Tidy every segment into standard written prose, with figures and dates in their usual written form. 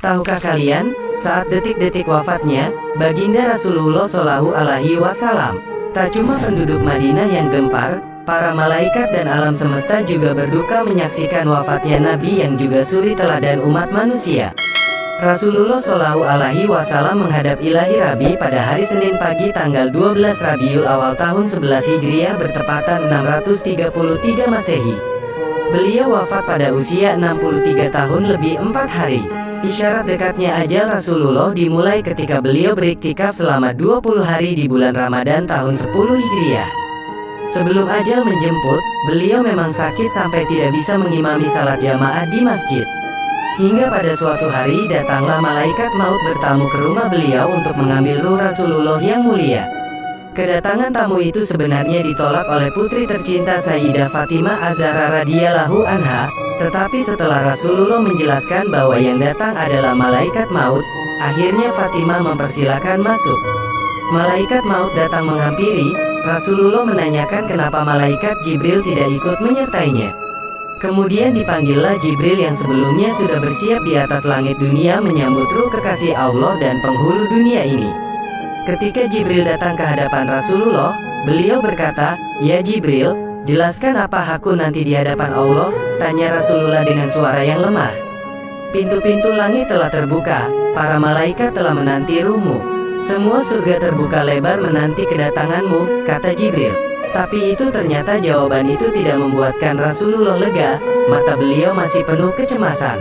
Tahukah kalian, saat detik-detik wafatnya, Baginda Rasulullah Shallallahu Alaihi Wasallam, tak cuma penduduk Madinah yang gempar, para malaikat dan alam semesta juga berduka menyaksikan wafatnya Nabi yang juga suri teladan umat manusia. Rasulullah Shallallahu Alaihi Wasallam menghadap ilahi Rabi pada hari Senin pagi tanggal 12 Rabiul Awal tahun 11 Hijriah bertepatan 633 Masehi. Beliau wafat pada usia 63 tahun lebih 4 hari. Isyarat dekatnya ajal Rasulullah dimulai ketika beliau beriktikaf selama 20 hari di bulan Ramadan tahun 10 Hijriah. Sebelum ajal menjemput, beliau memang sakit sampai tidak bisa mengimami salat jamaah di masjid. Hingga pada suatu hari datanglah malaikat maut bertamu ke rumah beliau untuk mengambil ruh Rasulullah yang mulia. Kedatangan tamu itu sebenarnya ditolak oleh putri tercinta Sayyidah Fatimah Az-Zahra radhiyallahu anha, tetapi setelah Rasulullah menjelaskan bahwa yang datang adalah malaikat maut, akhirnya Fatimah mempersilakan masuk. Malaikat maut datang menghampiri, Rasulullah menanyakan kenapa malaikat Jibril tidak ikut menyertainya. Kemudian dipanggillah Jibril yang sebelumnya sudah bersiap di atas langit dunia menyambut ruh kekasih Allah dan penghulu dunia ini. Ketika Jibril datang ke hadapan Rasulullah, beliau berkata, "Ya Jibril, jelaskan apa hakku nanti di hadapan Allah?" tanya Rasulullah dengan suara yang lemah. "Pintu-pintu langit telah terbuka, para malaikat telah menanti ruhmu. Semua surga terbuka lebar menanti kedatanganmu," kata Jibril. Tapi itu ternyata jawaban itu tidak membuatkan Rasulullah lega, mata beliau masih penuh kecemasan.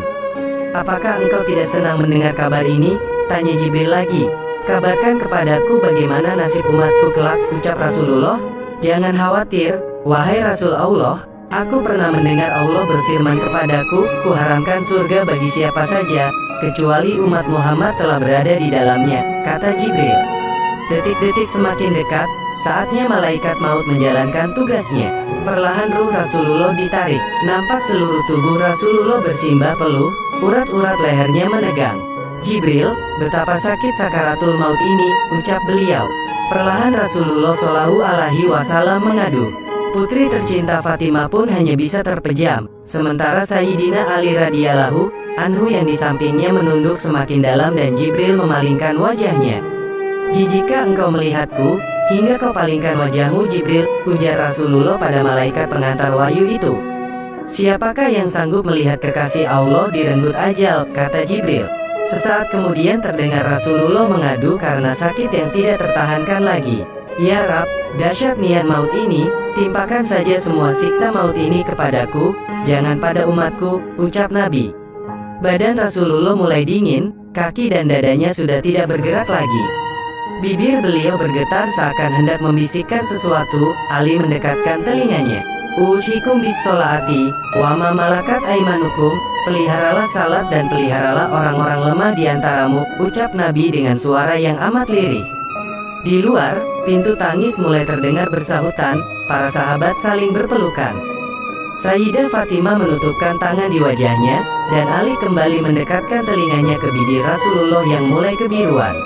"Apakah engkau tidak senang mendengar kabar ini?" tanya Jibril lagi. "Kabarkan kepadaku bagaimana nasib umatku kelak," ucap Rasulullah. "Jangan khawatir, wahai Rasul Allah, aku pernah mendengar Allah berfirman kepadaku, kuharamkan surga bagi siapa saja, kecuali umat Muhammad telah berada di dalamnya," kata Jibril. Detik-detik semakin dekat, saatnya malaikat maut menjalankan tugasnya. Perlahan ruh Rasulullah ditarik, nampak seluruh tubuh Rasulullah bersimbah peluh, urat-urat lehernya menegang. "Jibril, betapa sakit sakaratul maut ini," ucap beliau. Perlahan Rasulullah Shallallahu Alaihi Wasallam mengadu. Putri tercinta Fatimah pun hanya bisa terpejam, sementara Sayyidina Ali radhiyallahu anhu yang di sampingnya menunduk semakin dalam dan Jibril memalingkan wajahnya. "Jika engkau melihatku, hingga kau palingkan wajahmu Jibril," ujar Rasulullah pada malaikat pengantar wahyu itu. "Siapakah yang sanggup melihat kekasih Allah direnggut ajal," kata Jibril. Sesaat kemudian terdengar Rasulullah mengadu karena sakit yang tidak tertahankan lagi. "Ya Rab, dahsyat niat maut ini, timpakan saja semua siksa maut ini kepadaku, jangan pada umatku," ucap Nabi. Badan Rasulullah mulai dingin, kaki dan dadanya sudah tidak bergerak lagi. Bibir beliau bergetar seakan hendak membisikkan sesuatu. Ali mendekatkan telinganya. "Usikum bis sholati, wa ma malakat aimanukum," peliharalah salat dan peliharalah orang-orang lemah di antaramu, ucap Nabi dengan suara yang amat lirih. Di luar, pintu tangis mulai terdengar bersahutan, para sahabat saling berpelukan. Sayyidah Fatimah menutupkan tangan di wajahnya, dan Ali kembali mendekatkan telinganya ke bibir Rasulullah yang mulai kebiruan.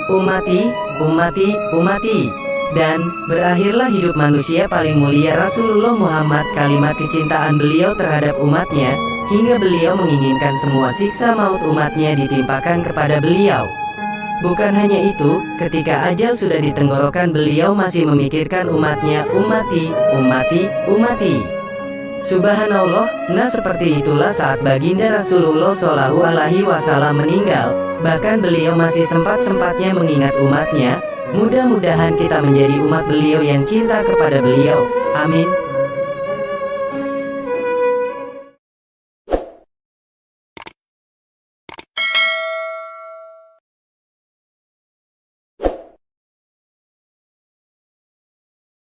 "Ummati, ummati, ummati." Dan berakhirlah hidup manusia paling mulia Rasulullah Muhammad. Kalimat kecintaan beliau terhadap umatnya, hingga beliau menginginkan semua siksa maut umatnya ditimpakan kepada beliau. Bukan hanya itu, ketika ajal sudah di tenggorokan beliau masih memikirkan umatnya. "Ummati, ummati, ummati." Subhanallah, nah seperti itulah saat Baginda Rasulullah Shallallahu Alaihi Wasallam meninggal. Bahkan beliau masih sempat-sempatnya mengingat umatnya. Mudah-mudahan kita menjadi umat beliau yang cinta kepada beliau. Amin.